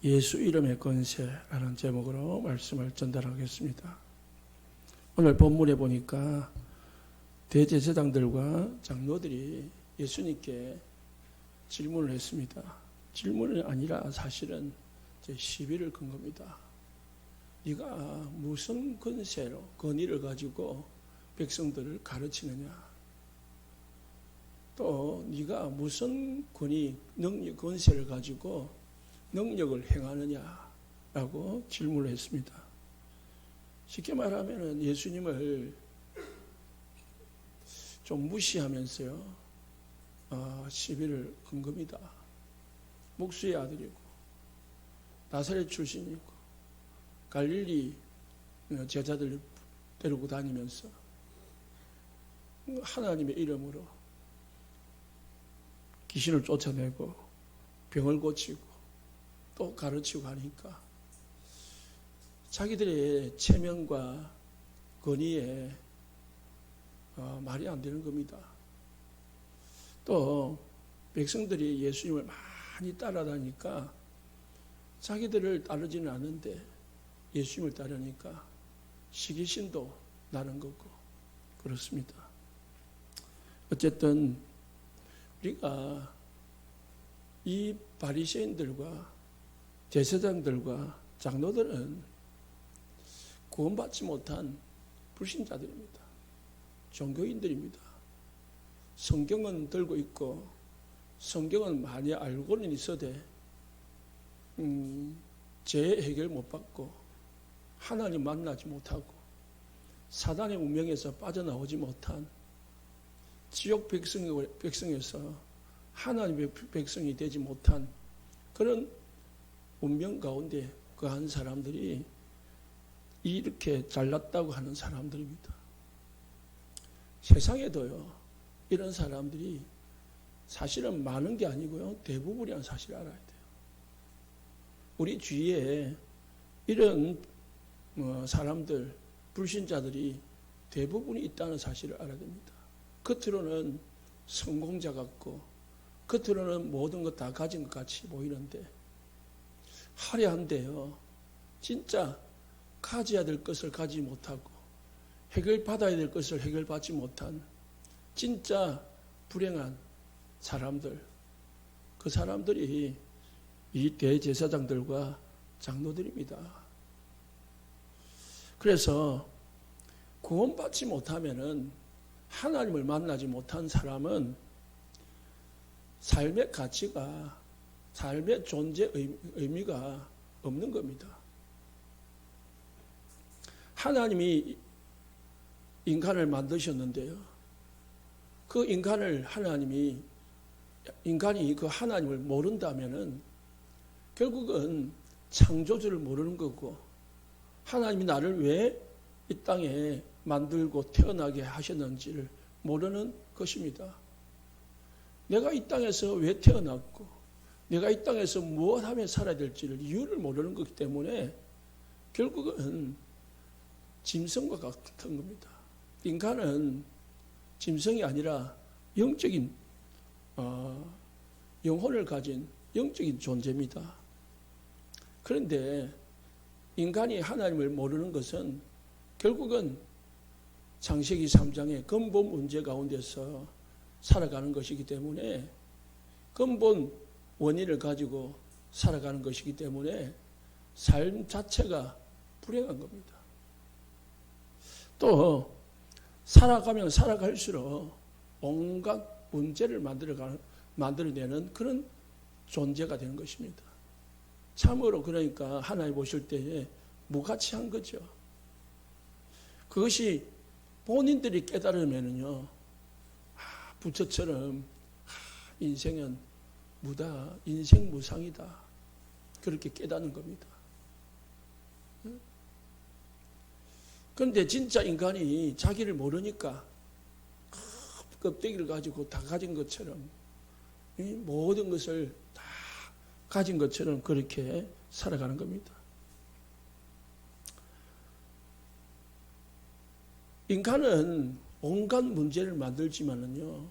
예수 이름의 권세라는 제목으로 말씀을 전달하겠습니다. 오늘 본문에 보니까 대제사장들과 장로들이 예수님께 질문을 했습니다. 질문이 아니라 사실은 시비를 건 겁니다. 네가 무슨 권위를 가지고 백성들을 가르치느냐? 또 네가 무슨 권세를 가지고 능력을 행하느냐라고 질문을 했습니다. 쉽게 말하면 예수님을 좀 무시하면서요, 시비를 건 겁니다. 목수의 아들이고 나사렛 출신이고 갈릴리 제자들 데리고 다니면서 하나님의 이름으로 귀신을 쫓아내고 병을 고치고 또 가르치고 하니까 자기들의 체면과 권위에 말이 안 되는 겁니다. 또 백성들이 예수님을 많이 따라다니까 자기들을 따르지는 않는데 예수님을 따르니까 시기심도 나는 거고 그렇습니다. 어쨌든 우리가 이 바리새인들과 제사장들과 장로들은 구원받지 못한 불신자들입니다. 종교인들입니다. 성경은 들고 있고 성경은 많이 알고는 있어도 죄 해결 못 받고 하나님 만나지 못하고 사단의 운명에서 빠져나오지 못한 지옥 백성에서 하나님의 백성이 되지 못한 그런 운명 가운데 거한 사람들이 이렇게 잘났다고 하는 사람들입니다. 세상에도요, 이런 사람들이 사실은 많은 게 아니고요, 대부분이라는 사실을 알아야 돼요. 우리 주위에 이런 사람들, 불신자들이 대부분이 있다는 사실을 알아야 됩니다. 겉으로는 성공자 같고 겉으로는 모든 것 다 가진 것 같이 보이는데 화려한데요, 진짜 가져야 될 것을 가지지 못하고 해결받아야 될 것을 해결받지 못한 진짜 불행한 사람들, 그 사람들이 이 대제사장들과 장로들입니다. 그래서 구원받지 못하면은, 하나님을 만나지 못한 사람은 삶의 가치가, 삶의 존재 의미가 없는 겁니다. 하나님이 인간을 만드셨는데요, 그 인간이 그 하나님을 모른다면은 결국은 창조주를 모르는 거고, 하나님이 나를 왜 이 땅에 만들고 태어나게 하셨는지를 모르는 것입니다. 내가 이 땅에서 왜 태어났고 내가 이 땅에서 무엇 하며 살아야 될지를 이유를 모르는 것이기 때문에 결국은 짐승과 같은 겁니다. 인간은 짐승이 아니라 영적인 영혼을 가진 영적인 존재입니다. 그런데 인간이 하나님을 모르는 것은 결국은 창세기 3장의 근본 문제 가운데서 살아가는 것이기 때문에, 근본 원인을 가지고 살아가는 것이기 때문에 삶 자체가 불행한 겁니다. 또 살아가면 살아갈수록 온갖 문제를 만들어내는 그런 존재가 되는 것입니다. 참으로 그러니까 하나님 보실 때에 무가치한 거죠. 그것이 본인들이 깨달으면요, 부처처럼 인생은 인생 무상이다, 그렇게 깨닫는 겁니다. 그런데 진짜 인간이 자기를 모르니까 껍데기를 가지고 다 가진 것처럼, 모든 것을 다 가진 것처럼 그렇게 살아가는 겁니다. 인간은 온갖 문제를 만들지만은요,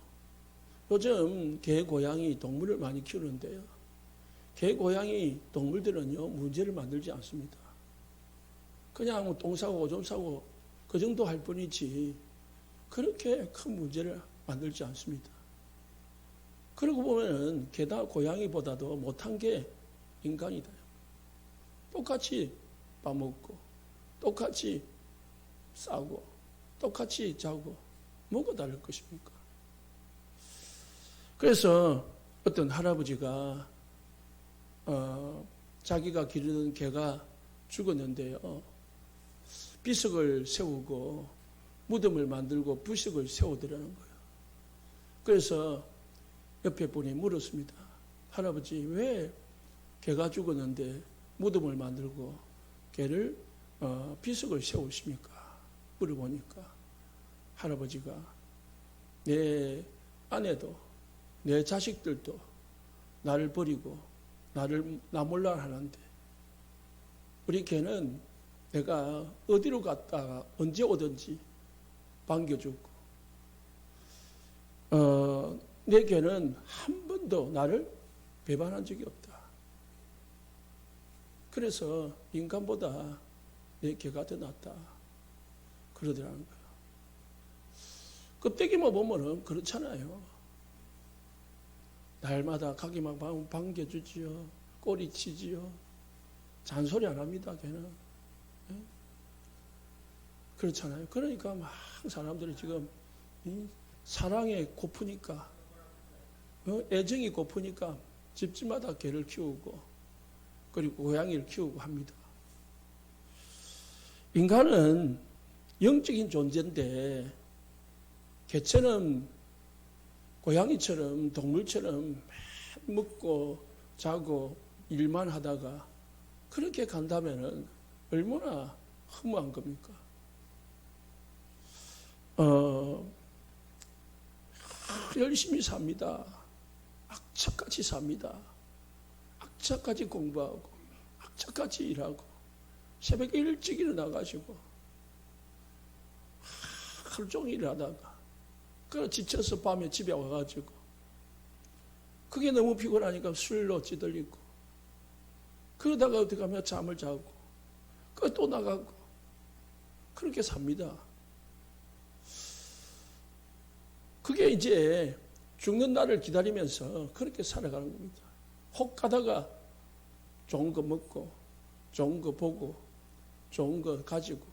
요즘 개, 고양이, 동물을 많이 키우는데요, 개, 고양이, 동물들은요, 문제를 만들지 않습니다. 그냥 뭐 똥 싸고 오줌 싸고 그 정도 할 뿐이지 그렇게 큰 문제를 만들지 않습니다. 그러고 보면은 개나 고양이보다도 못한 게 인간이다. 똑같이 밥 먹고 똑같이 싸고 똑같이 자고 뭐가 다를 것입니까? 그래서 어떤 할아버지가 자기가 기르는 개가 죽었는데요. 비석을 세우고 무덤을 만들고 부석을 세우더라는 거예요. 그래서 옆에 분이 물었습니다. 할아버지, 왜 개가 죽었는데 무덤을 만들고 개를 비석을 세우십니까? 물어보니까 할아버지가 내 아내도 내 자식들도 나를 버리고 나 몰라 하는데 우리 개는 내가 어디로 갔다가 언제 오든지 반겨주고 내 개는 한 번도 나를 배반한 적이 없다. 그래서 인간보다 내 개가 더 낫다. 그러더라는 거예요. 껍데기만 보면은 그렇잖아요. 날마다 가기만 반겨주지요. 꼬리치지요. 잔소리 안 합니다. 걔는. 그렇잖아요. 그러니까 막 사람들이 지금 사랑에 고프니까 애정이 고프니까 집집마다 개를 키우고 그리고 고양이를 키우고 합니다. 인간은 영적인 존재인데 개처럼 고양이처럼 동물처럼 먹고 자고 일만 하다가 그렇게 간다면 얼마나 허무한 겁니까? 열심히 삽니다. 악착같이 삽니다. 악착같이 공부하고 악착같이 일하고 새벽에 일찍 일어나가지고 하루 종일 일하다가 그래 지쳐서 밤에 집에 와가지고 그게 너무 피곤하니까 술로 찌들리고 그러다가 어디 가면 잠을 자고 또 나가고 그렇게 삽니다. 그게 이제 죽는 날을 기다리면서 그렇게 살아가는 겁니다. 혹 가다가 좋은 거 먹고 좋은 거 보고 좋은 거 가지고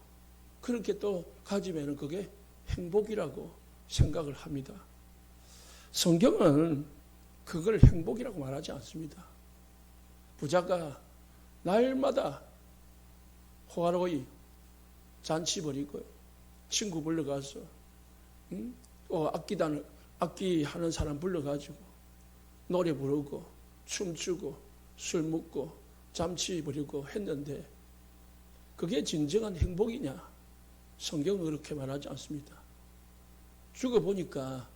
그렇게 또 가지면 그게 행복이라고 생각을 합니다. 성경은 그걸 행복이라고 말하지 않습니다. 부자가 날마다 호화로이 잔치 벌이고 친구 불러가서 또 악기하는 사람 불러가지고 노래 부르고 춤추고 술 먹고 잠치 부리고 했는데 그게 진정한 행복이냐? 성경은 그렇게 말하지 않습니다. 죽어보니까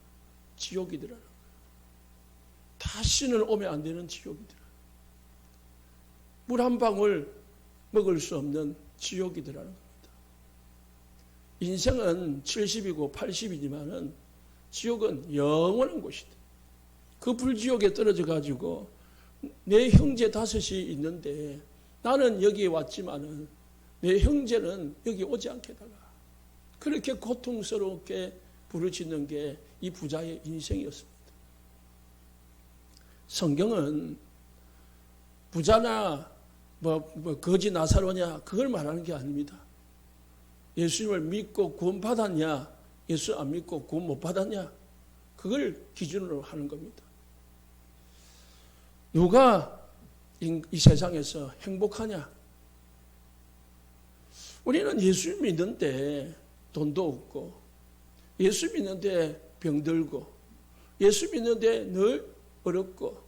지옥이더라는 거예요. 다시는 오면 안 되는 지옥이더라. 물 한 방울 먹을 수 없는 지옥이더라는 겁니다. 인생은 70이고 80이지만은 지옥은 영원한 곳이다. 그 불지옥에 떨어져 가지고 내 형제 5이 있는데 나는 여기에 왔지만은 내 형제는 여기 오지 않게 달라. 그렇게 고통스럽게 부르짖는 게 이 부자의 인생이었습니다. 성경은 부자나 거지 나사로냐 그걸 말하는 게 아닙니다. 예수님을 믿고 구원받았냐 예수 안 믿고 구원 못 받았냐 그걸 기준으로 하는 겁니다. 누가 이 세상에서 행복하냐? 우리는 예수 믿는데 돈도 없고 예수 믿는데 병들고 예수 믿는데 늘 어렵고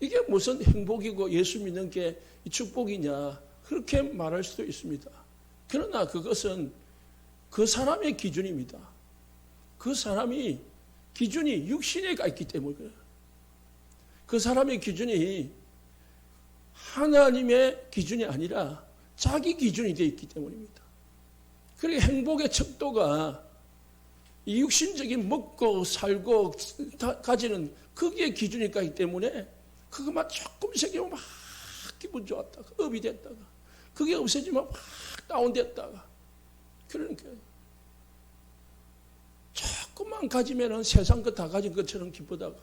이게 무슨 행복이고 예수 믿는 게 축복이냐 그렇게 말할 수도 있습니다. 그러나 그것은 그 사람의 기준입니다. 그 사람이 기준이 육신에 가 있기 때문에 그래요. 그 사람의 기준이 하나님의 기준이 아니라 자기 기준이 되어 있기 때문입니다. 그리고 행복의 척도가 이 육신적인 먹고 살고 가지는 거기에 기준이 있기 때문에 그것만 조금 생기면 막 기분 좋았다가 업이 됐다가 그게 없어지면 막 다운됐다가 그러니까 조금만 가지면은 세상 거 다 가진 것처럼 기쁘다가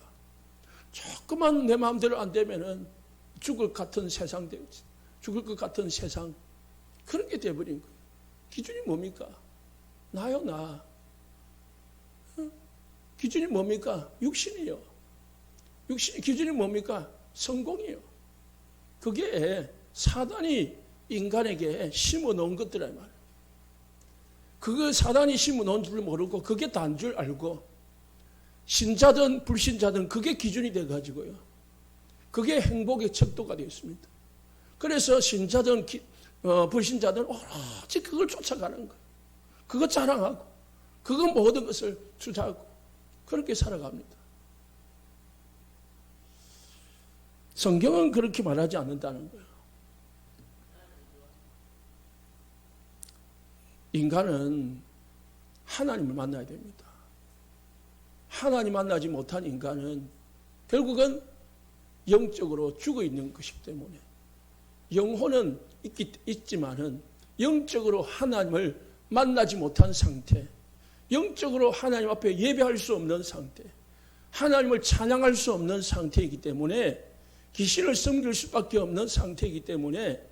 조금만 내 마음대로 안 되면은 죽을 것 같은 세상 그런 게 돼버린 거예요. 기준이 뭡니까? 나요, 나. 기준이 뭡니까? 육신이요. 기준이 뭡니까? 성공이요. 그게 사단이 인간에게 심어놓은 것들이란 말이에요. 그거 사단이 심어놓은 줄 모르고 그게 단 줄 알고 신자든 불신자든 그게 기준이 돼가지고요. 그게 행복의 척도가 되어 있습니다. 그래서 신자든 불신자든 오로지 그걸 쫓아가는 거예요. 그거 자랑하고 그거 모든 것을 투자하고 그렇게 살아갑니다. 성경은 그렇게 말하지 않는다는 거예요. 인간은 하나님을 만나야 됩니다. 하나님 만나지 못한 인간은 결국은 영적으로 죽어 있는 것이기 때문에 영혼은 있지만은 영적으로 하나님을 만나지 못한 상태, 영적으로 하나님 앞에 예배할 수 없는 상태, 하나님을 찬양할 수 없는 상태이기 때문에 귀신을 섬길 수밖에 없는 상태이기 때문에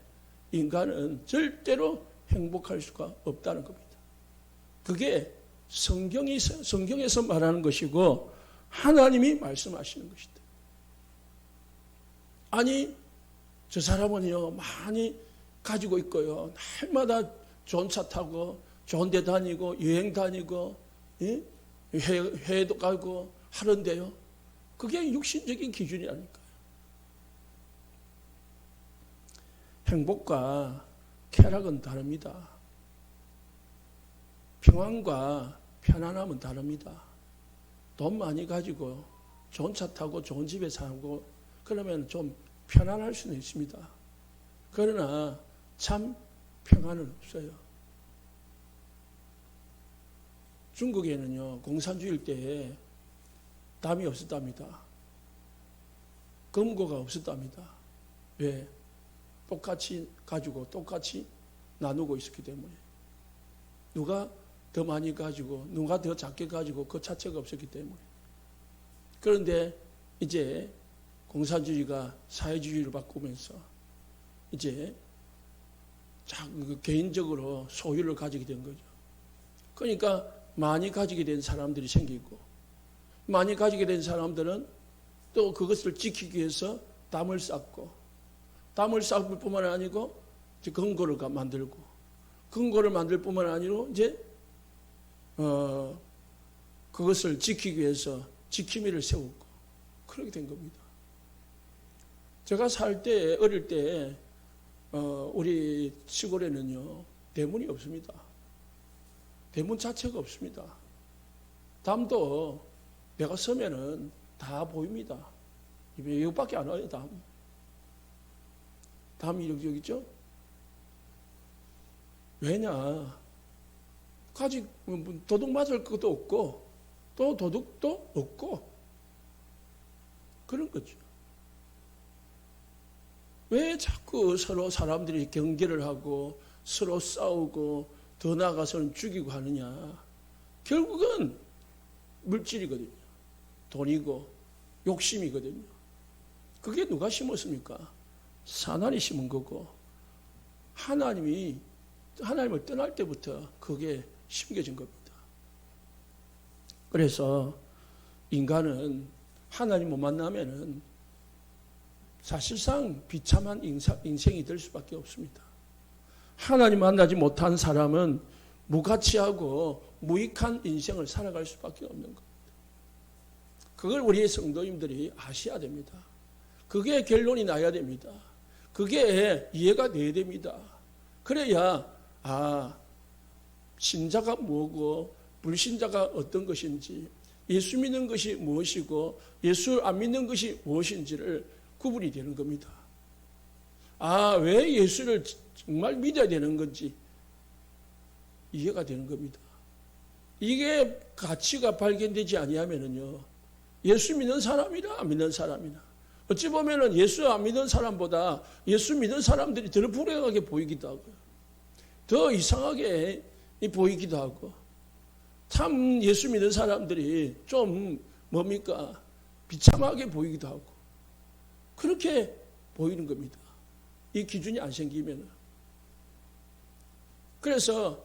인간은 절대로 행복할 수가 없다는 겁니다. 그게 성경에서 말하는 것이고 하나님이 말씀하시는 것이다. 아니 저 사람은요 많이 가지고 있고요. 날마다 좋은 차 타고 좋은 데 다니고 여행 다니고 회도 가고 하는데요. 그게 육신적인 기준이 아닐까요? 행복과 쾌락은 다릅니다. 평안과 편안함은 다릅니다. 돈 많이 가지고 좋은 차 타고 좋은 집에 살고 그러면 좀 편안할 수는 있습니다. 그러나 참 평안은 없어요. 중국에는요 공산주의 때에 담이 없었답니다. 금고가 없었답니다. 왜? 똑같이 가지고 똑같이 나누고 있었기 때문에 누가 더 많이 가지고 누가 더 작게 가지고 그 자체가 없었기 때문에. 그런데 이제 공산주의가 사회주의로 바꾸면서 이제 개인적으로 소유를 가지게 된 거죠. 그러니까 많이 가지게 된 사람들이 생기고 많이 가지게 된 사람들은 또 그것을 지키기 위해서 담을 쌓고 담을 쌓을 뿐만 아니고 이제 금고를 만들고 금고를 만들 뿐만 아니고 이제 그것을 지키기 위해서 지킴이를 세우고 그렇게 된 겁니다. 제가 어릴 때 우리 시골에는요 대문이 없습니다. 대문 자체가 없습니다. 담도 내가 서면은 다 보입니다. 여기밖에 안 와요. 담이 여기 있죠? 왜냐? 도둑 맞을 것도 없고 또 도둑도 없고 그런 거죠. 왜 자꾸 서로 사람들이 경계를 하고 서로 싸우고 더 나아가서는 죽이고 하느냐? 결국은 물질이거든요. 돈이고 욕심이거든요. 그게 누가 심었습니까? 사단이 심은 거고 하나님을 떠날 때부터 그게 심겨진 겁니다. 그래서 인간은 하나님을 만나면은 사실상 비참한 인생이 될 수밖에 없습니다. 하나님 만나지 못한 사람은 무가치하고 무익한 인생을 살아갈 수밖에 없는 겁니다. 그걸 우리의 성도님들이 아셔야 됩니다. 그게 결론이 나야 됩니다. 그게 이해가 돼야 됩니다. 그래야 신자가 뭐고 불신자가 어떤 것인지 예수 믿는 것이 무엇이고 예수 안 믿는 것이 무엇인지를 구분이 되는 겁니다. 왜 예수를 정말 믿어야 되는 건지 이해가 되는 겁니다. 이게 가치가 발견되지 아니하면요 예수 믿는 사람이나 안 믿는 사람이나 어찌 보면은 예수 안 믿는 사람보다 예수 믿는 사람들이 더 불행하게 보이기도 하고요. 더 이상하게 보이기도 하고, 참 예수 믿는 사람들이 좀 뭡니까? 비참하게 보이기도 하고, 그렇게 보이는 겁니다. 이 기준이 안 생기면. 그래서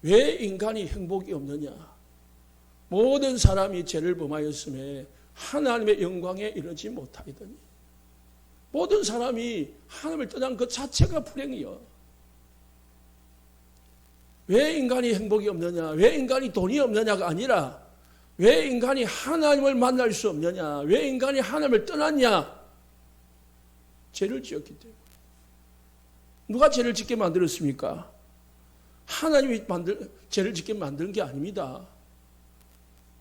왜 인간이 행복이 없느냐? 모든 사람이 죄를 범하였음에 하나님의 영광에 이르지 못하리더니, 모든 사람이 하나님을 떠난 그 자체가 불행이요. 왜 인간이 행복이 없느냐? 왜 인간이 돈이 없느냐가 아니라 왜 인간이 하나님을 만날 수 없느냐? 왜 인간이 하나님을 떠났냐? 죄를 지었기 때문에. 누가 죄를 짓게 만들었습니까? 하나님이 죄를 짓게 만든 게 아닙니다.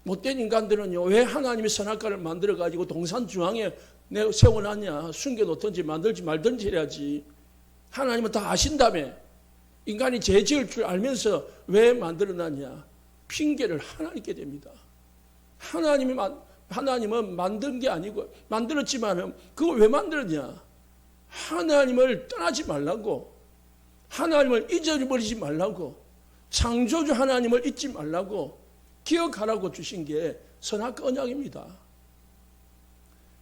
못된 인간들은요, 왜 하나님이 선악과를 만들어가지고 동산 중앙에 세워놨냐? 숨겨놓든지 만들지 말든지 해야지. 하나님은 다 아신다며. 인간이 죄 지을 줄 알면서 왜 만들어놨냐? 핑계를 하나님께 댑니다. 하나님은 만든 게 아니고, 만들었지만은 그걸 왜 만들었냐? 하나님을 떠나지 말라고, 하나님을 잊어버리지 말라고, 창조주 하나님을 잊지 말라고, 기억하라고 주신 게 선악과 언약입니다.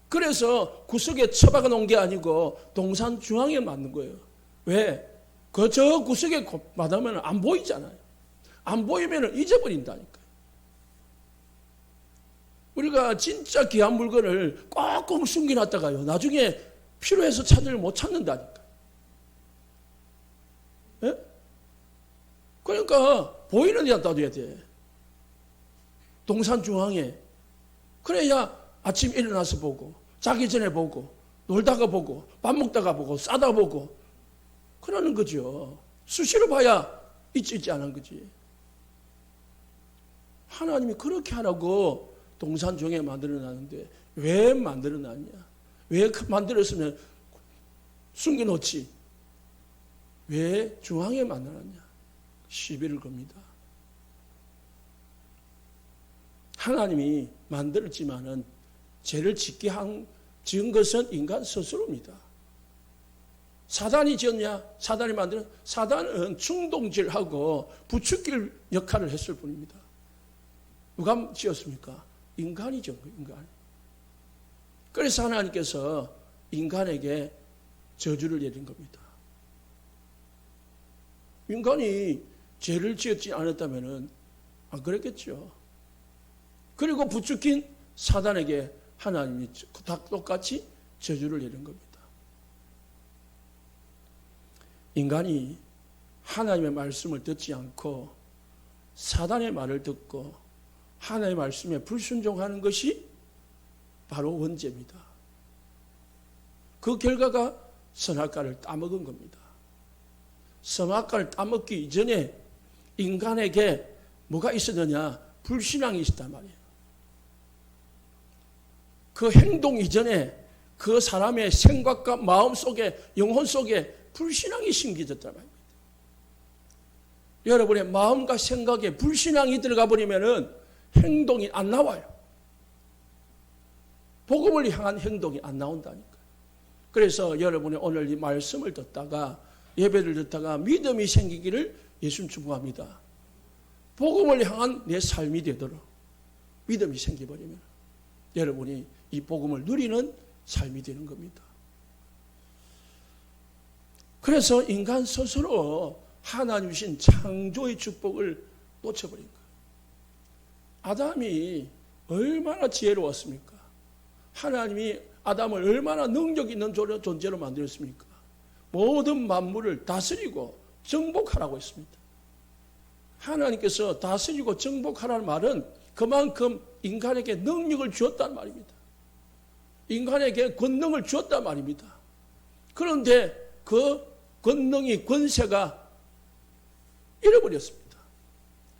그래서 구석에 처박아 놓은 게 아니고 동산 중앙에 맞는 거예요. 왜? 저 구석에 마다면 안 보이잖아요. 안 보이면 잊어버린다니까요. 우리가 진짜 귀한 물건을 꽉꽉 숨겨놨다가요, 나중에 필요해서 찾으면 못 찾는다니까. 예? 그러니까 보이는 데다 놔둬야 돼. 동산 중앙에. 그래야 아침 일어나서 보고, 자기 전에 보고, 놀다가 보고, 밥 먹다가 보고, 싸다 보고, 그러는 거죠. 수시로 봐야 잊지 않은 거지. 하나님이 그렇게 하라고 동산 중에 만들어놨는데 왜 만들어놨냐? 왜 만들었으면 숨겨놓지? 왜 중앙에 만들어놨냐? 시비를 겁니다. 하나님이 만들었지만은 죄를 지은 것은 인간 스스로입니다. 사단이 지었냐? 사단이 만드는, 사단은 충동질하고 부추길 역할을 했을 뿐입니다. 누가 지었습니까? 인간이 지은 거예요, 인간. 그래서 하나님께서 인간에게 저주를 내린 겁니다. 인간이 죄를 지었지 않았다면 안 그랬겠죠. 그리고 부추긴 사단에게 하나님이 똑같이 저주를 내린 겁니다. 인간이 하나님의 말씀을 듣지 않고 사단의 말을 듣고 하나님의 말씀에 불순종하는 것이 바로 원죄입니다. 그 결과가 선악과를 따먹은 겁니다. 선악과를 따먹기 이전에 인간에게 뭐가 있었느냐? 불신앙이 있었단 말이에요. 그 행동 이전에 그 사람의 생각과 마음 속에, 영혼 속에 불신앙이 심겨졌단 말입니다. 여러분의 마음과 생각에 불신앙이 들어가 버리면은 행동이 안 나와요. 복음을 향한 행동이 안 나온다니까요. 그래서 여러분이 오늘 이 말씀을 듣다가, 예배를 듣다가 믿음이 생기기를 예수님 축복합니다. 복음을 향한 내 삶이 되도록 믿음이 생겨버리면 여러분이 이 복음을 누리는 삶이 되는 겁니다. 그래서 인간 스스로 하나님 주신 창조의 축복을 놓쳐버린 거예요. 아담이 얼마나 지혜로웠습니까? 하나님이 아담을 얼마나 능력 있는 존재로 만들었습니까? 모든 만물을 다스리고 정복하라고 했습니다. 하나님께서 다스리고 정복하라는 말은 그만큼 인간에게 능력을 주었단 말입니다. 인간에게 권능을 주었단 말입니다. 그런데 그 권능이, 권세가 잃어버렸습니다.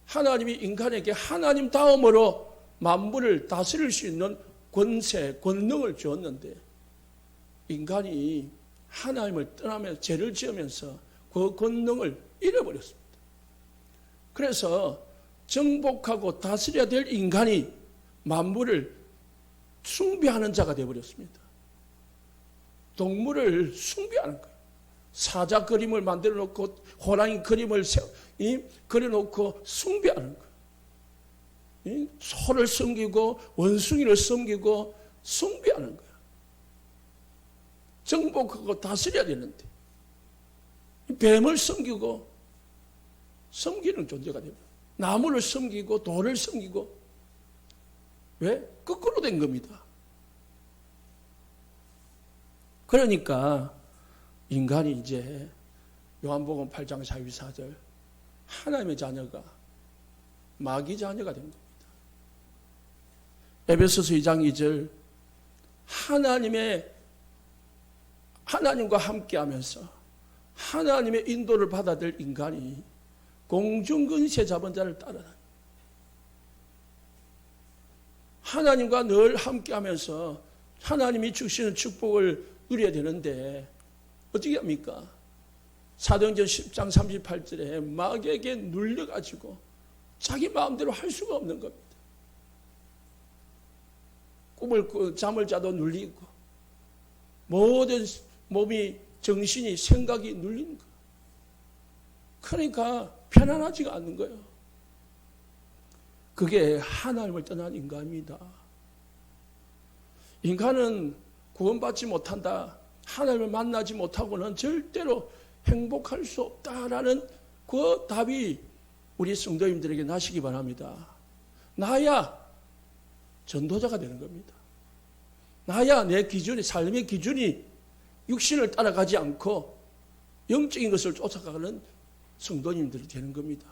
하나님이 인간에게 하나님 다음으로 만물을 다스릴 수 있는 권세, 권능을 주었는데 인간이 하나님을 떠나며 죄를 지으면서 그 권능을 잃어버렸습니다. 그래서 정복하고 다스려야 될 인간이 만물을 숭배하는 자가 되어버렸습니다. 동물을 숭배하는 거예요. 사자 그림을 만들어 놓고 호랑이 그림을 그려놓고 숭배하는 거예요. 소를 섬기고 원숭이를 섬기고 숭배하는 거예요. 정복하고 다스려야 되는데 뱀을 섬기고 섬기는 존재가 됩니다. 나무를 섬기고 돌을 섬기고 왜? 거꾸로 된 겁니다. 그러니까 인간이 이제 요한복음 8장 44절 하나님의 자녀가 마귀 자녀가 된 겁니다. 에베소서 2장 2절 하나님과 함께하면서 하나님의 인도를 받아들 인간이 공중근세 잡은 자를 따라다니 하나님과 늘 함께하면서 하나님이 주시는 축복을 누려야 되는데 어떻게 합니까? 사도행전 10장 38절에 마귀에게 눌려가지고 자기 마음대로 할 수가 없는 겁니다. 잠을 자도 눌리고 모든 몸이 정신이 생각이 눌리는 거예요. 그러니까 편안하지가 않는 거예요. 그게 하나님을 떠난 인간입니다. 인간은 구원받지 못한다. 하나님을 만나지 못하고는 절대로 행복할 수 없다라는 그 답이 우리 성도님들에게 나시기 바랍니다. 나야 전도자가 되는 겁니다. 나야 내 기준이, 삶의 기준이 육신을 따라가지 않고 영적인 것을 쫓아가는 성도님들이 되는 겁니다.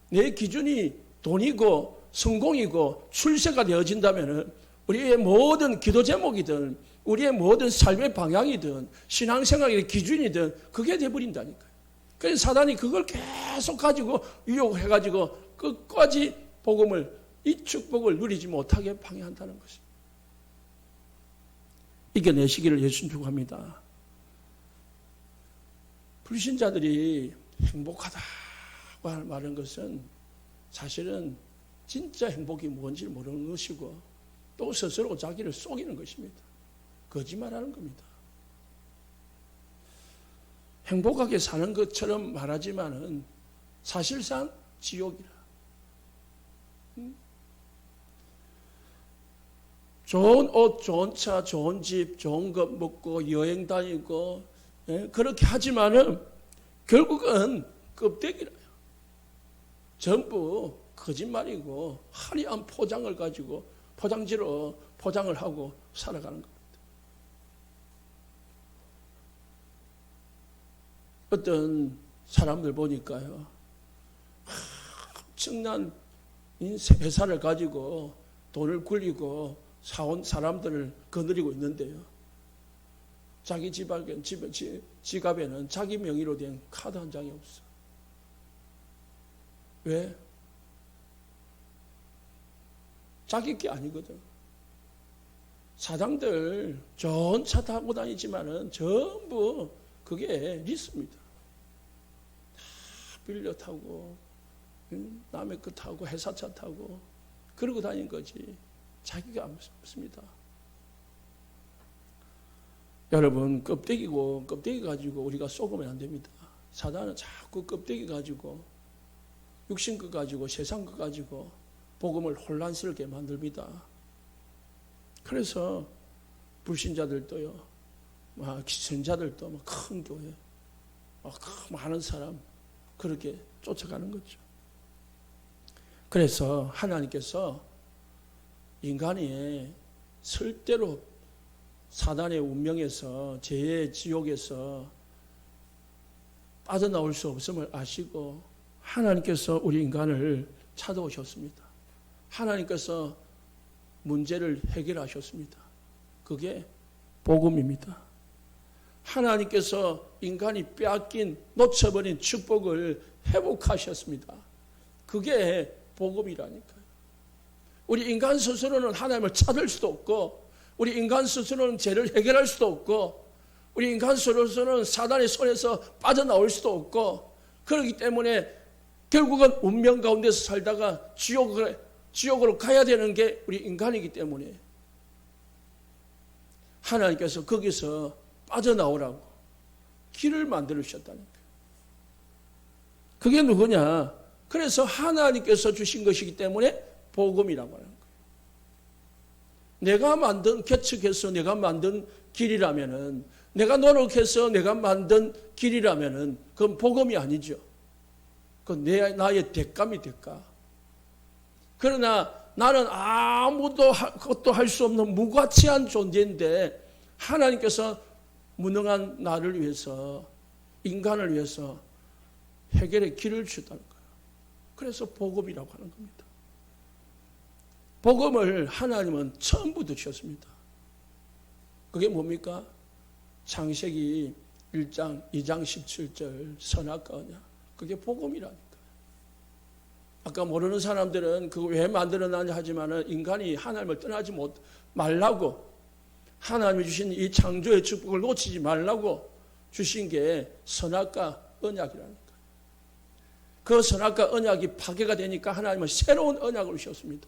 내 기준이 돈이고 성공이고 출세가 되어진다면 우리의 모든 기도 제목이든 우리의 모든 삶의 방향이든 신앙생활의 기준이든 그게 돼버린다니까요. 그래서 사단이 그걸 계속 가지고 유혹해가지고 끝까지 복음을, 이 축복을 누리지 못하게 방해한다는 것입니다. 이겨내시기를 예수님 축복합니다. 불신자들이 행복하다고 말하는 것은 사실은 진짜 행복이 뭔지 모르는 것이고 또 스스로 자기를 속이는 것입니다. 거짓말하는 겁니다. 행복하게 사는 것처럼 말하지만은 사실상 지옥이라. 좋은 옷, 좋은 차, 좋은 집, 좋은 것 먹고 여행 다니고 그렇게 하지만은 결국은 껍데기라요. 전부 거짓말이고 화려한 포장을 가지고 포장지로 포장을 하고 살아가는 겁니다. 어떤 사람들 보니까요, 엄청난 회사를 가지고 돈을 굴리고 사온 사람들을 거느리고 있는데요. 자기 지갑에는 자기 명의로 된 카드 한 장이 없어. 왜? 자기 게 아니거든. 사장들 좋은 차 타고 다니지만은 전부 그게 리스입니다. 다 빌려 타고 남의 거 타고 회사차 타고 그러고 다니는 거지. 자기가 없습니다. 여러분, 껍데기 가지고 우리가 속으면 안 됩니다. 사단은 자꾸 껍데기 가지고 육신 것 가지고 세상 것 가지고 복음을 혼란스럽게 만듭니다. 그래서 불신자들도요, 기선자들도 큰 교회, 많은 사람 그렇게 쫓아가는 거죠. 그래서 하나님께서 인간이 절대로 사단의 운명에서 죄의 지옥에서 빠져나올 수 없음을 아시고 하나님께서 우리 인간을 찾아오셨습니다. 하나님께서 문제를 해결하셨습니다. 그게 복음입니다. 하나님께서 인간이 빼앗긴 놓쳐버린 축복을 회복하셨습니다. 그게 복음이라니까요. 우리 인간 스스로는 하나님을 찾을 수도 없고 우리 인간 스스로는 죄를 해결할 수도 없고 우리 인간 스스로는 사단의 손에서 빠져나올 수도 없고 그렇기 때문에 결국은 운명 가운데서 살다가 지옥으로 가야 되는 게 우리 인간이기 때문에 하나님께서 거기서 빠져나오라고 길을 만들어 주셨다니까요. 그게 누구냐? 그래서 하나님께서 주신 것이기 때문에 복음이라고 하는 거예요. 내가 만든, 개척해서 내가 만든 길이라면은, 내가 노력해서 내가 만든 길이라면은 그건 복음이 아니죠. 그건 나의 대가미 대가. 그러나 나는 아무도 것도 할 수 없는 무가치한 존재인데 하나님께서 무능한 나를 위해서, 인간을 위해서 해결의 길을 주셨다는 거예요. 그래서 복음이라고 하는 겁니다. 복음을 하나님은 처음부터 주셨습니다. 그게 뭡니까? 창세기 1장 2장 17절 선악과 언약. 그게 복음이라니까. 아까 모르는 사람들은 그거 왜 만들어놨냐 하지만은 인간이 하나님을 떠나지 말라고, 하나님이 주신 이 창조의 축복을 놓치지 말라고 주신 게 선악과 언약이라니까. 그 선악과 언약이 파괴가 되니까 하나님은 새로운 언약을 주셨습니다.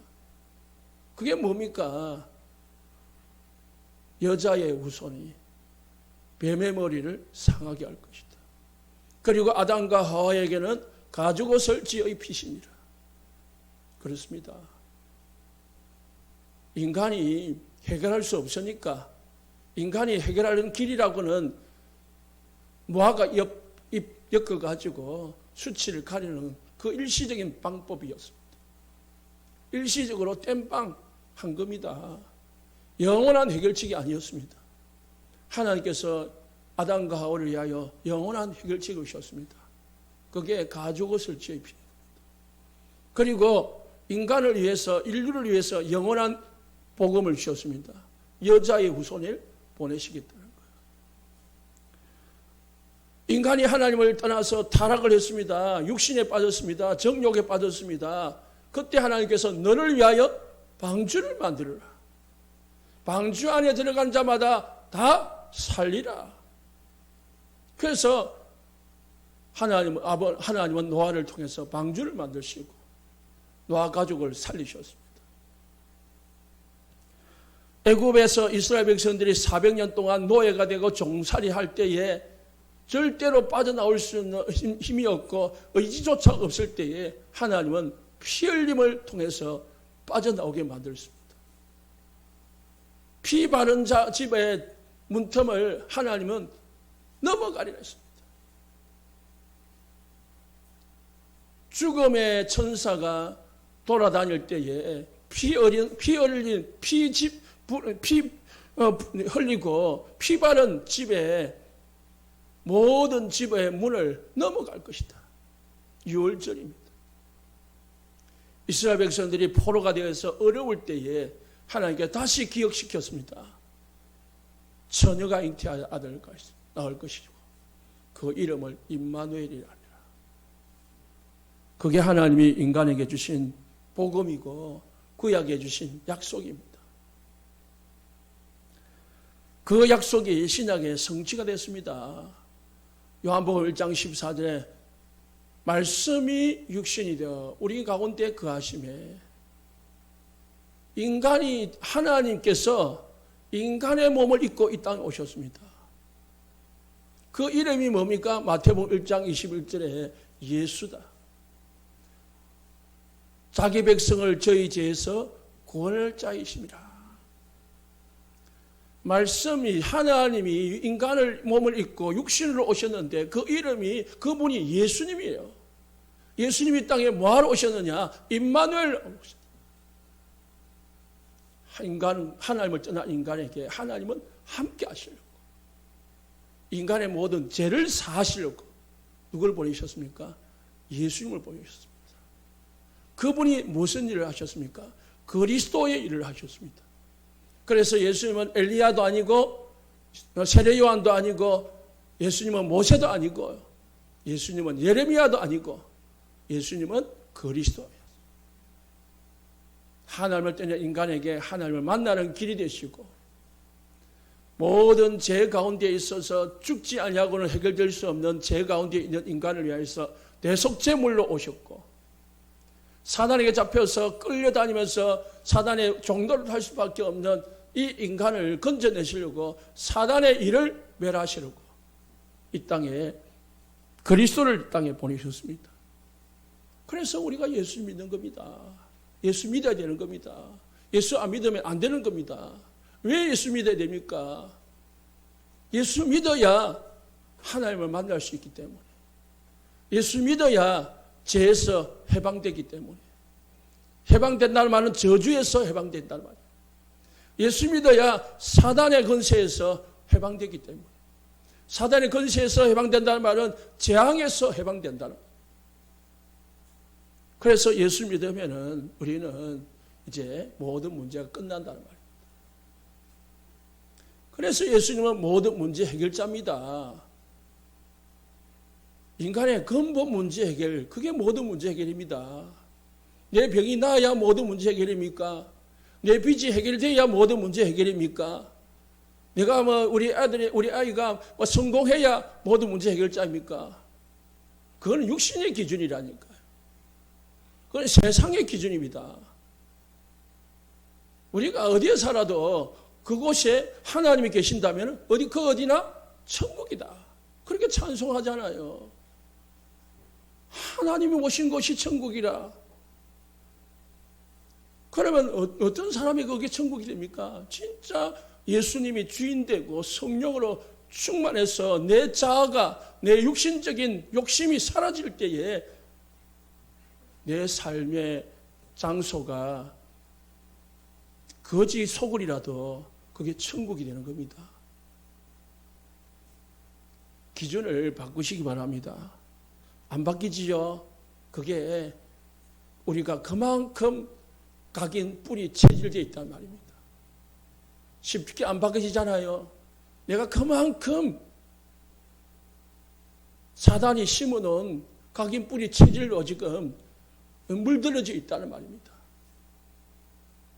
그게 뭡니까? 여자의 후손이 뱀의 머리를 상하게 할 것이다. 그리고 아담과 하와에게는 가죽옷을 지어 입히시니라. 그렇습니다. 인간이 해결할 수 없으니까, 인간이 해결하는 길이라고는 무화과 엮어가지고 수치를 가리는 그 일시적인 방법이었습니다. 일시적으로 땜빵 한 겁니다. 영원한 해결책이 아니었습니다. 하나님께서 아담과 하와를 위하여 영원한 해결책을 주셨습니다. 그게 가죽옷을 지어 입히는 겁니다. 그리고 인간을 위해서, 인류를 위해서 영원한 복음을 주셨습니다. 여자의 후손을 보내시겠다는 거예요. 인간이 하나님을 떠나서 타락을 했습니다. 육신에 빠졌습니다. 정욕에 빠졌습니다. 그때 하나님께서 너를 위하여 방주를 만들어라. 방주 안에 들어간 자마다 다 살리라. 그래서 하나님은 노아를 통해서 방주를 만드시고 노아 가족을 살리셨습니다. 애굽에서 이스라엘 백성들이 400년 동안 노예가 되고 종살이 할 때에 절대로 빠져나올 수 있는 힘이 없고 의지조차 없을 때에 하나님은 피 흘림을 통해서 빠져나오게 만들었습니다. 피 바른 자 집의 문틈을 하나님은 넘어가리라 했습니다. 죽음의 천사가 돌아다닐 때에 피 흘리고 피 바른 집에 모든 집의 문을 넘어갈 것이다. 6월절입니다. 이스라엘 백성들이 포로가 되어서 어려울 때에 하나님께 다시 기억시켰습니다. 처녀가 잉태할 아들을 낳을 것이고 그 이름을 임마누엘이라 하니라. 그게 하나님이 인간에게 주신 복음이고 구약에 주신 약속입니다. 그 약속이 신약의 성취가 됐습니다. 요한복음 1장 14절에 말씀이 육신이 되어 우리 가운데 거하심에, 인간이, 하나님께서 인간의 몸을 입고 이 땅에 오셨습니다. 그 이름이 뭡니까? 마태복음 1장 21절에 예수다. 자기 백성을 저희 죄에서 구원할 자이심이라. 말씀이, 하나님이 인간을 몸을 입고 육신으로 오셨는데 그 이름이, 그분이 예수님이에요. 예수님이 땅에 뭐하러 오셨느냐? 임마누엘. 하나님을 떠난 인간에게 하나님은 함께 하시려고, 인간의 모든 죄를 사하시려고 누굴 보내셨습니까? 예수님을 보내셨습니다. 그분이 무슨 일을 하셨습니까? 그리스도의 일을 하셨습니다. 그래서 예수님은 엘리야도 아니고 세례 요한도 아니고 예수님은 모세도 아니고 예수님은 예레미야도 아니고 예수님은 그리스도예요. 하나님을 떠난 인간에게 하나님을 만나는 길이 되시고 모든 죄 가운데 있어서 죽지 아니하고는 해결될 수 없는 죄 가운데 있는 인간을 위해서 대속제물로 오셨고, 사단에게 잡혀서 끌려다니면서 사단의 종노릇 할 수밖에 없는 이 인간을 건져내시려고 사단의 일을 멸하시려고 이 땅에 그리스도를 이 땅에 보내셨습니다. 그래서 우리가 예수 믿는 겁니다. 예수 믿어야 되는 겁니다. 예수 안 믿으면 안 되는 겁니다. 왜 예수 믿어야 됩니까? 예수 믿어야 하나님을 만날 수 있기 때문에, 예수 믿어야 죄에서 해방되기 때문에, 해방된다는 말은 저주에서 해방된다는 말이에요. 예수 믿어야 사단의 권세에서 해방되기 때문에, 사단의 권세에서 해방된다는 말은 재앙에서 해방된다는 말이에요. 그래서 예수 믿으면은 우리는 이제 모든 문제가 끝난다는 말이에요. 그래서 예수님은 모든 문제 해결자입니다. 인간의 근본 문제 해결, 그게 모든 문제 해결입니다. 내 병이 나아야 모든 문제 해결입니까? 내 빚이 해결돼야 모든 문제 해결입니까? 내가 우리 아이가 성공해야 모든 문제 해결자입니까? 그건 육신의 기준이라니까요. 그건 세상의 기준입니다. 우리가 어디에 살아도 그곳에 하나님이 계신다면 어디나 천국이다. 그렇게 찬송하잖아요. 하나님이 오신 곳이 천국이라. 그러면 어떤 사람이 그게 천국이 됩니까? 진짜 예수님이 주인되고 성령으로 충만해서 내 자아가, 내 육신적인 욕심이 사라질 때에 내 삶의 장소가 거지 소굴이라도 그게 천국이 되는 겁니다. 기준을 바꾸시기 바랍니다. 안 바뀌지요? 그게 우리가 그만큼 각인 뿌리 체질되어 있단 말입니다. 쉽게 안 바뀌지잖아요. 내가 그만큼 사단이 심어놓은 각인 뿌리 체질로 지금 물들어져 있다는 말입니다.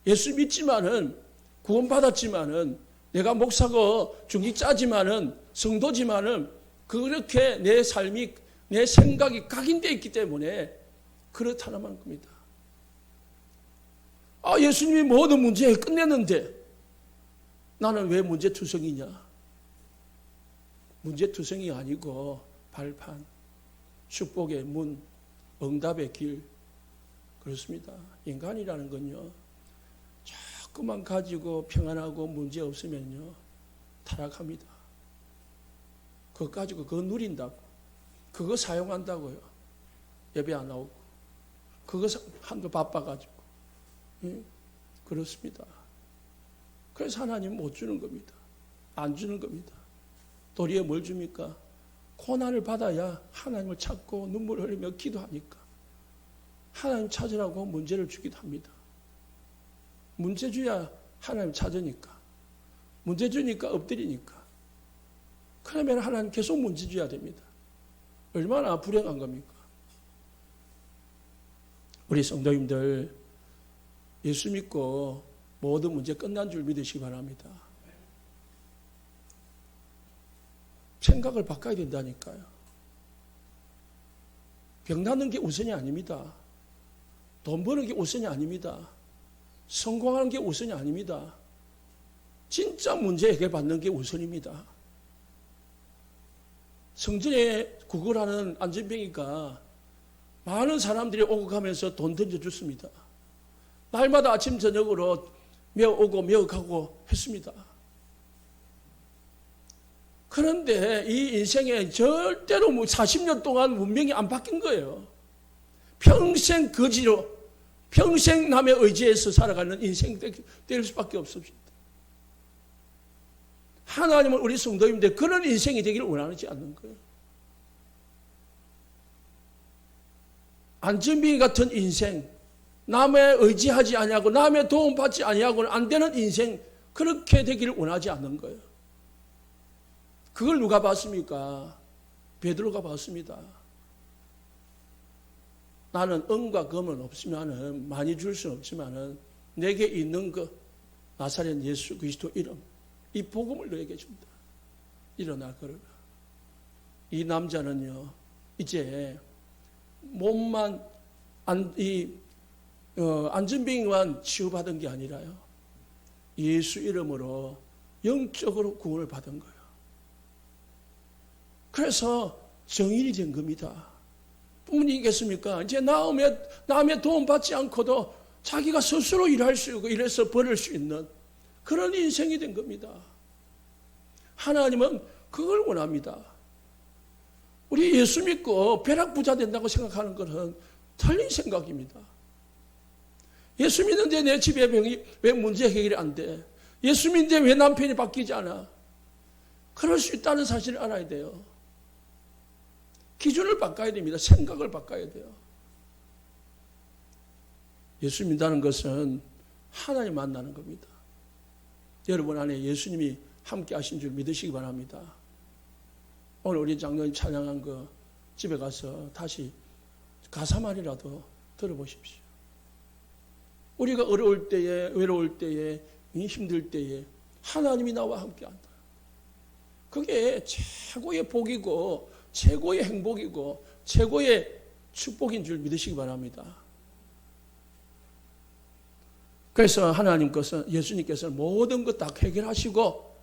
예수 믿지만은 구원받았지만은 내가 목사고 중직자지만은 성도지만은 그렇게 내 삶이 내 생각이 각인되어 있기 때문에 그렇다는 겁니다. 예수님이 모든 문제 끝냈는데 나는 왜 문제투성이냐? 문제투성이 아니고 발판, 축복의 문, 응답의 길. 그렇습니다. 인간이라는 건요, 조금만 가지고 평안하고 문제 없으면요, 타락합니다. 그거 가지고 그거 누린다고, 그거 사용한다고요. 예배 안 나오고, 그거 한도 바빠가지고. 그렇습니다. 그래서 하나님 못 주는 겁니다. 안 주는 겁니다. 도리어 뭘 줍니까? 고난을 받아야 하나님을 찾고 눈물을 흘리며 기도하니까 하나님 찾으라고 문제를 주기도 합니다. 문제 줘야 하나님 찾으니까, 문제 주니까 엎드리니까. 그러면 하나님 계속 문제 줘야 됩니다. 얼마나 불행한 겁니까? 우리 성도님들 예수 믿고 모든 문제 끝난 줄 믿으시기 바랍니다. 생각을 바꿔야 된다니까요. 병 낫는 게 우선이 아닙니다. 돈 버는 게 우선이 아닙니다. 성공하는 게 우선이 아닙니다. 진짜 문제 해결받는 게 우선입니다. 성전에 구걸하는 안전병이가 많은 사람들이 오고 가면서 돈 던져줬습니다. 날마다 아침 저녁으로 메어오고 메어가고 했습니다. 그런데 이 인생에 절대로 40년 동안 문명이 안 바뀐 거예요. 평생 거지로, 평생 남의 의지에서 살아가는 인생 될 수밖에 없습니다. 하나님은 우리 성도님들 그런 인생이 되기를 원하지 않는 거예요. 안전빙이 같은 인생, 남의 의지하지 아니하고 남의 도움받지 아니하고는 안 되는 인생, 그렇게 되기를 원하지 않는 거예요. 그걸 누가 봤습니까? 베드로가 봤습니다. 나는 은과 금은 없으면은 많이 줄 수는 없지만은 내게 있는 것, 나사렛 예수 그리스도 이름, 이 복음을 너에게 준다. 일어나 걸어라. 이 남자는요, 이제 몸만 안전병만 치유받은 게 아니라요, 예수 이름으로 영적으로 구원을 받은 거예요. 그래서 정인이 된 겁니다. 뿐이겠습니까? 이제 남의 도움 받지 않고도 자기가 스스로 일할 수 있고 일해서 벌을 수 있는 그런 인생이 된 겁니다. 하나님은 그걸 원합니다. 우리 예수 믿고 벼락부자 된다고 생각하는 것은 틀린 생각입니다. 예수 믿는데 내 집에 병이 왜 문제 해결이 안 돼? 예수 믿는데 왜 남편이 바뀌지 않아? 그럴 수 있다는 사실을 알아야 돼요. 기준을 바꿔야 됩니다. 생각을 바꿔야 돼요. 예수 믿는다는 것은 하나님 만나는 겁니다. 여러분 안에 예수님이 함께 하신 줄 믿으시기 바랍니다. 오늘 우리 장로님 찬양한 거 집에 가서 다시 가사말이라도 들어보십시오. 우리가 어려울 때에, 외로울 때에, 힘들 때에 하나님이 나와 함께한다. 그게 최고의 복이고 최고의 행복이고 최고의 축복인 줄 믿으시기 바랍니다. 그래서 예수님께서는 모든 것 다 해결하시고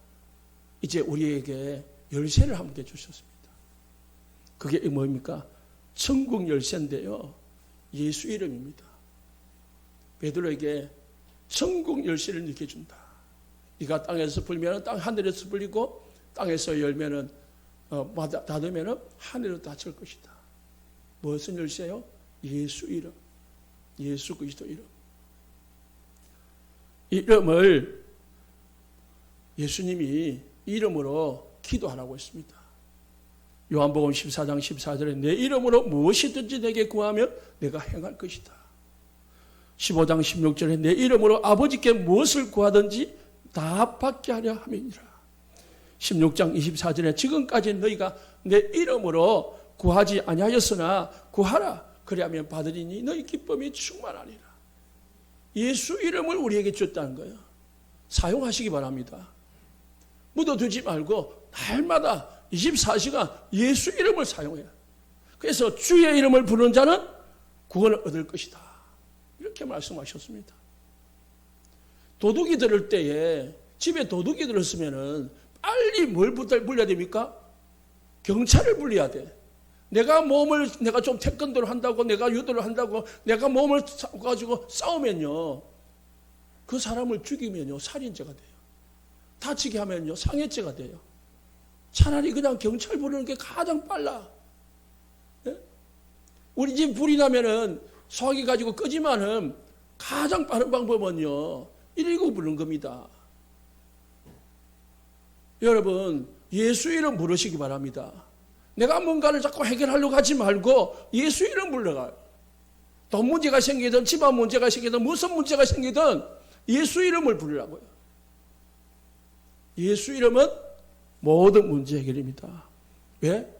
이제 우리에게 열쇠를 함께 주셨습니다. 그게 뭡니까? 천국 열쇠인데요. 예수 이름입니다. 베드로에게 천국 열쇠를 느껴준다. 네가 땅에서 불면 땅 하늘에서 불리고 땅에서 열면은 닫으면은 하늘로 닫힐 것이다. 무슨 열쇠요? 예수 이름. 예수 그리스도 이름. 이름을 예수님이 이름으로 기도하라고 했습니다. 요한복음 14장 14절에 내 이름으로 무엇이든지 내게 구하면 내가 행할 것이다. 15장 16절에 내 이름으로 아버지께 무엇을 구하든지 다 받게 하려 함이니라. 16장 24절에 지금까지 너희가 내 이름으로 구하지 아니하였으나 구하라. 그리하면 받으리니 너희 기쁨이 충만하리라. 예수 이름을 우리에게 줬다는 거예요. 사용하시기 바랍니다. 묻어두지 말고 날마다 24시간 예수 이름을 사용해요. 그래서 주의 이름을 부르는 자는 구원을 얻을 것이다. 이렇게 말씀하셨습니다. 도둑이 들을 때에 집에 도둑이 들었으면은 빨리 뭘 불러야 됩니까? 경찰을 불러야 돼. 내가 좀 태권도를 한다고, 내가 유도를 한다고, 내가 몸을 가지고 싸우면요, 그 사람을 죽이면요, 살인죄가 돼요. 다치게 하면요, 상해죄가 돼요. 차라리 그냥 경찰 부르는 게 가장 빨라. 네? 우리 집 불이 나면은 소화기 가지고 끄지만은 가장 빠른 방법은요, 119 부르는 겁니다. 여러분, 예수 이름 부르시기 바랍니다. 내가 뭔가를 자꾸 해결하려고 하지 말고 예수 이름 불러가요. 돈 문제가 생기든 집안 문제가 생기든 무슨 문제가 생기든 예수 이름을 부르라고요. 예수 이름은 모든 문제 해결입니다. 왜?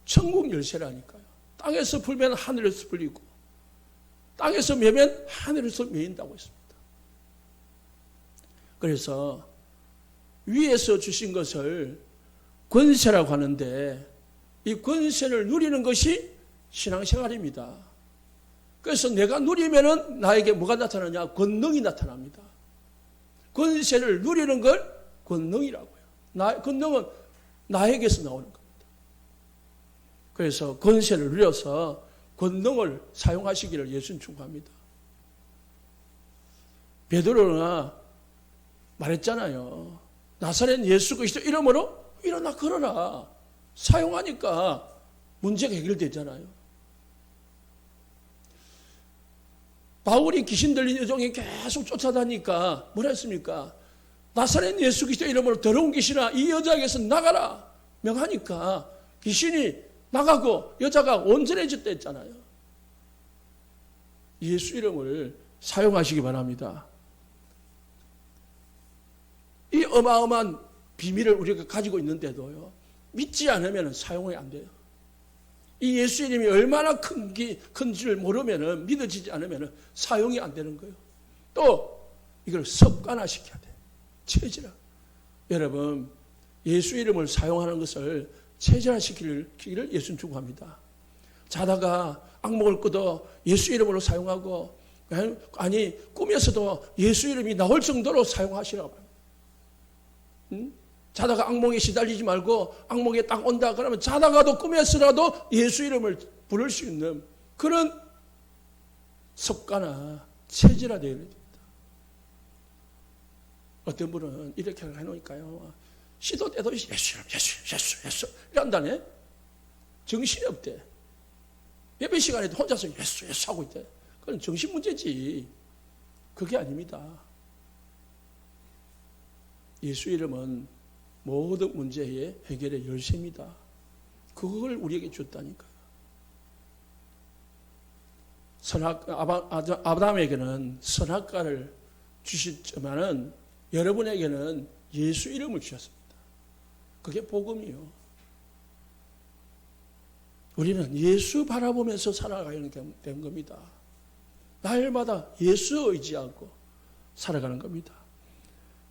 천국 열쇠라니까요. 땅에서 불면 하늘에서 불리고 땅에서 매면 하늘에서 매인다고 했습니다. 그래서 위에서 주신 것을 권세라고 하는데 이 권세를 누리는 것이 신앙생활입니다. 그래서 내가 누리면은 나에게 뭐가 나타나냐? 권능이 나타납니다. 권세를 누리는 걸 권능이라고요. 권능은 나에게서 나오는 겁니다. 그래서 권세를 누려서 권능을 사용하시기를 예수님 축복합니다. 베드로가 말했잖아요. 나사렛 예수 그리스도 이름으로 일어나 걸어라. 사용하니까 문제가 해결되잖아요. 바울이 귀신 들린 여종이 계속 쫓아다니까 뭐라 했습니까? 나사렛 예수 그리스도 이름으로 더러운 귀신아 이 여자에게서 나가라 명하니까 귀신이 나가고 여자가 온전해졌다 했잖아요. 예수 이름을 사용하시기 바랍니다. 이 어마어마한 비밀을 우리가 가지고 있는데도요, 믿지 않으면 사용이 안 돼요. 이 예수 이름이 얼마나 큰지를 모르면, 믿어지지 않으면 사용이 안 되는 거예요. 또 이걸 습관화시켜야 돼. 체질화. 여러분, 예수 이름을 사용하는 것을 체질화시키기를 예수님 축복합니다. 자다가 악몽을 꾸도 예수 이름으로 사용하고, 아니 꿈에서도 예수 이름이 나올 정도로 사용하시라고 합니다. 응? 자다가 악몽에 시달리지 말고 악몽에 딱 온다 그러면 자다가도 꿈에서라도 예수 이름을 부를 수 있는 그런 습관화 체질화되어야 됩니다. 어떤 분은 이렇게 해놓으니까요. 시도 때도 예수 이런다네. 정신이 없대. 예배 시간에도 혼자서 예수 하고 있대. 그건 정신 문제지. 그게 아닙니다. 예수 이름은 모든 문제의 해결의 열쇠입니다. 그걸 우리에게 줬다니까요. 아브라함에게는 선악과를 주셨지만은 여러분에게는 예수 이름을 주셨습니다. 그게 복음이요. 우리는 예수 바라보면서 살아가야 되는 겁니다. 날마다 예수 의지하고 살아가는 겁니다.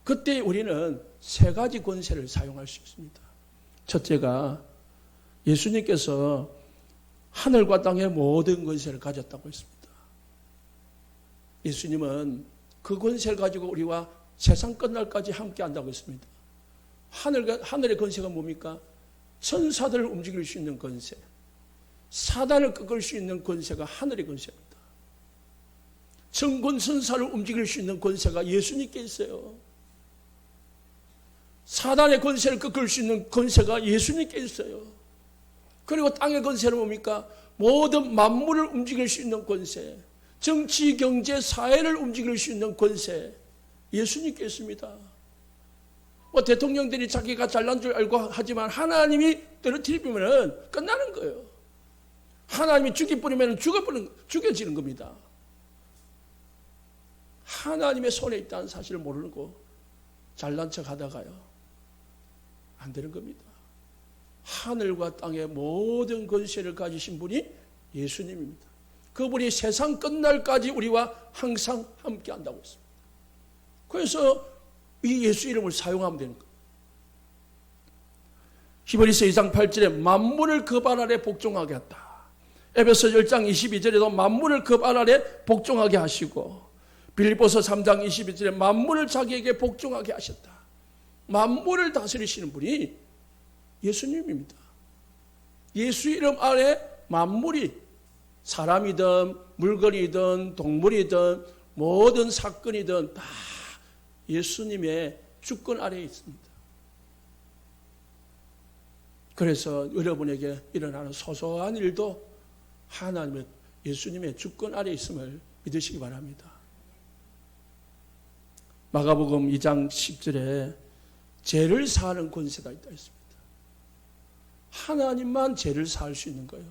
그때 우리는 세 가지 권세를 사용할 수 있습니다. 첫째가 예수님께서 하늘과 땅의 모든 권세를 가졌다고 했습니다. 예수님은 그 권세를 가지고 우리와 세상 끝날까지 함께 한다고 했습니다. 하늘의 권세가 뭡니까? 천사들을 움직일 수 있는 권세, 사단을 꺾을 수 있는 권세가 하늘의 권세입니다. 천군 천사를 움직일 수 있는 권세가 예수님께 있어요. 사단의 권세를 꺾을 수 있는 권세가 예수님께 있어요. 그리고 땅의 권세는 뭡니까? 모든 만물을 움직일 수 있는 권세, 정치, 경제, 사회를 움직일 수 있는 권세, 예수님께 있습니다. 대통령들이 자기가 잘난 줄 알고 하지만 하나님이 떨어뜨리면 끝나는 거예요. 하나님이 죽여버리면 죽여지는 겁니다. 하나님의 손에 있다는 사실을 모르고 잘난 척 하다가요. 안 되는 겁니다. 하늘과 땅의 모든 권세를 가지신 분이 예수님입니다. 그분이 세상 끝날까지 우리와 항상 함께 한다고 했습니다. 그래서 이 예수 이름을 사용하면 되는 거예요. 히브리서 2장 8절에 만물을 그 발 아래 복종하게 했다. 에베소 10장 22절에도 만물을 그 발 아래 복종하게 하시고 빌립보서 3장 22절에 만물을 자기에게 복종하게 하셨다. 만물을 다스리시는 분이 예수님입니다. 예수 이름 아래 만물이 사람이든 물건이든 동물이든 모든 사건이든 다 예수님의 주권 아래에 있습니다. 그래서 여러분에게 일어나는 소소한 일도 하나님의 예수님의 주권 아래에 있음을 믿으시기 바랍니다. 마가복음 2장 10절에 죄를 사하는 권세가 있다 했습니다. 하나님만 죄를 사할 수 있는 거예요.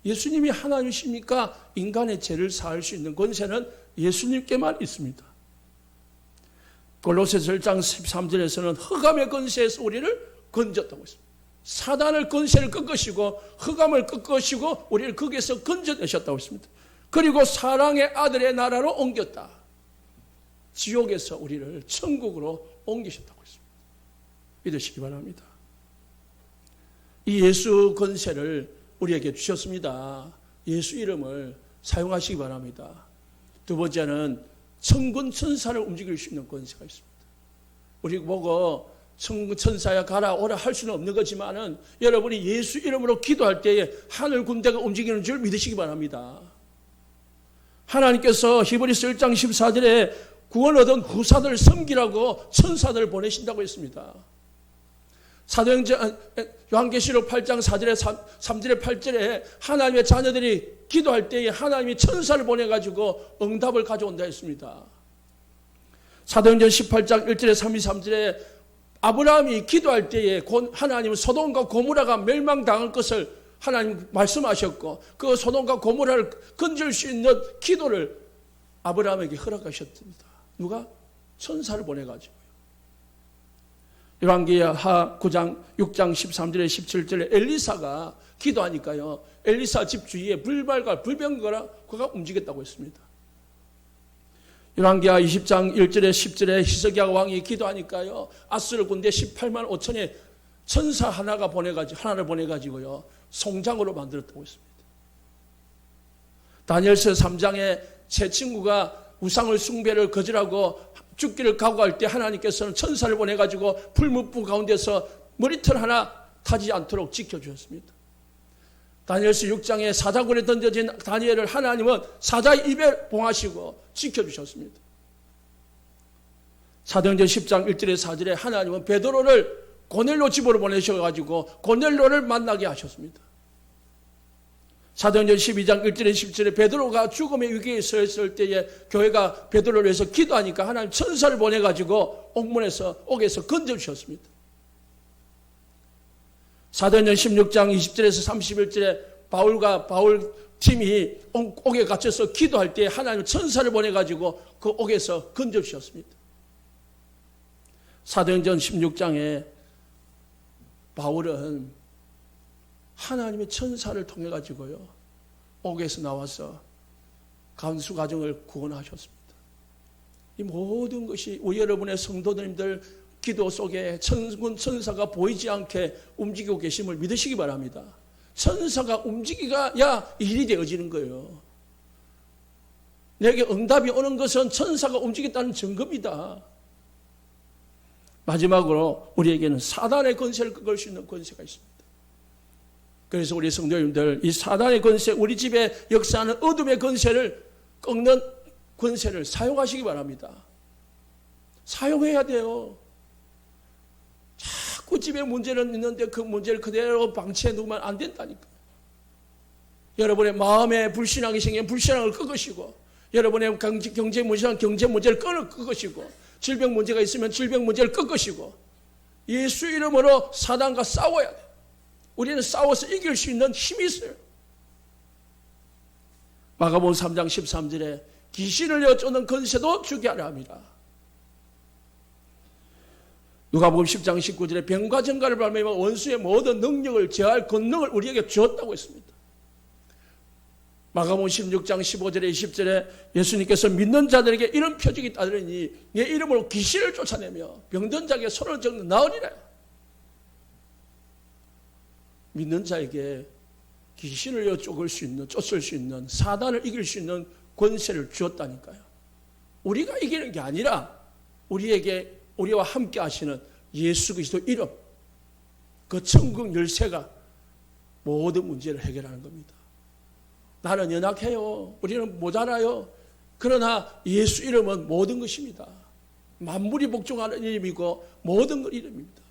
예수님이 하나님이십니까? 인간의 죄를 사할 수 있는 권세는 예수님께만 있습니다. 골로새서 1장 13절에서는 흑암의 권세에서 우리를 건졌다고 했습니다. 사단을 권세를 꺾으시고 흑암을 꺾으시고 우리를 거기에서 건져내셨다고 했습니다. 그리고 사랑의 아들의 나라로 옮겼다. 지옥에서 우리를 천국으로 옮기셨다고 했습니다. 믿으시기 바랍니다. 이 예수 권세를 우리에게 주셨습니다. 예수 이름을 사용하시기 바랍니다. 두 번째는 천군 천사를 움직일 수 있는 권세가 있습니다. 우리 보고 천군 천사야 가라 오라 할 수는 없는 거지만은 여러분이 예수 이름으로 기도할 때에 하늘 군대가 움직이는 줄 믿으시기 바랍니다. 하나님께서 히브리서 1장 14절에 구원 얻은 후사들 섬기라고 천사들을 보내신다고 했습니다. 요한계시록 8장 4절에 3절에 8절에 하나님의 자녀들이 기도할 때에 하나님이 천사를 보내가지고 응답을 가져온다 했습니다. 사도행전 18장 1절에 33절에 아브라함이 기도할 때에 하나님은 소돔과 고모라가 멸망당할 것을 하나님 말씀하셨고 그 소돔과 고모라를 건질 수 있는 기도를 아브라함에게 허락하셨습니다. 누가? 천사를 보내가지고요. 열왕기하 9장 6장 13절에 17절에 엘리사가 기도하니까요. 엘리사 집 주위에 불발과 불병거가 움직였다고 했습니다. 열왕기하 20장 1절에 10절에 히스기야 왕이 기도하니까요. 아스르 군대 18만 5천의 천사 하나를 보내가지고요. 송장으로 만들었다고 했습니다. 다니엘서 3장에 세 친구가 우상을 숭배를 거절하고 죽기를 각오할 때 하나님께서는 천사를 보내가지고 풀무불 가운데서 머리털 하나 타지 않도록 지켜주셨습니다. 다니엘서 6장에 사자굴에 던져진 다니엘을 하나님은 사자의 입에 봉하시고 지켜주셨습니다. 사도행전 10장 1절에 4절에 하나님은 베드로를 고넬료 집으로 보내셔가지고 고넬료를 만나게 하셨습니다. 사도행전 12장 1절에 10절에 베드로가 죽음의 위기에 처했을 때에 교회가 베드로를 위해서 기도하니까 하나님 천사를 보내가지고 옥에서 건져주셨습니다. 사도행전 16장 20절에서 31절에 바울 팀이 옥에 갇혀서 기도할 때 하나님 천사를 보내가지고 그 옥에서 건져주셨습니다. 사도행전 16장에 바울은 하나님의 천사를 통해 가지고요 옥에서 나와서 간수 가정을 구원하셨습니다. 이 모든 것이 우리 여러분의 성도님들 기도 속에 천사가 보이지 않게 움직이고 계심을 믿으시기 바랍니다. 천사가 움직여야 일이 되어지는 거예요. 내게 응답이 오는 것은 천사가 움직였다는 증거입니다. 마지막으로 우리에게는 사단의 권세를 꺾을 수 있는 권세가 있습니다. 그래서 우리 성도님들 이 사단의 권세, 우리 집에 역사하는 어둠의 권세를 꺾는 권세를 사용하시기 바랍니다. 사용해야 돼요. 자꾸 집에 문제는 있는데 그 문제를 그대로 방치해 두면 안 된다니까. 여러분의 마음에 불신앙이 생기면 불신앙을 꺾으시고, 여러분의 경제 문제는 경제 문제를 꺾으시고, 질병 문제가 있으면 질병 문제를 꺾으시고, 예수 이름으로 사단과 싸워야 돼요. 우리는 싸워서 이길 수 있는 힘이 있어요. 마가복음 3장 13절에 귀신을 여쫓는 권세도 주게 하려 합니다. 누가복음 10장 19절에 병과 전갈을 발명하며 원수의 모든 능력을 제어할 권능을 우리에게 주었다고 했습니다. 마가복음 16장 15절에 20절에 예수님께서 믿는 자들에게 이런 표적이 따르니 내 이름으로 귀신을 쫓아내며 병든 자에게 손을 적는 나으리라. 믿는 자에게 귀신을 쫓을 수 있는 사단을 이길 수 있는 권세를 주었다니까요. 우리가 이기는 게 아니라 우리와 함께 하시는 예수 그리스도 이름, 그 천국 열쇠가 모든 문제를 해결하는 겁니다. 나는 연약해요. 우리는 모자라요. 그러나 예수 이름은 모든 것입니다. 만물이 복종하는 이름이고 모든 것 이름입니다.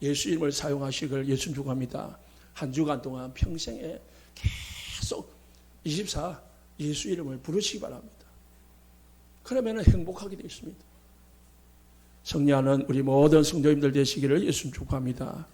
예수 이름을 사용하시길 예수 축원합니다. 한 주간 동안 평생에 계속 24 예수 이름을 부르시기 바랍니다. 그러면 행복하게 되겠습니다. 승리하는 우리 모든 성도님들 되시기를 예수 축원합니다.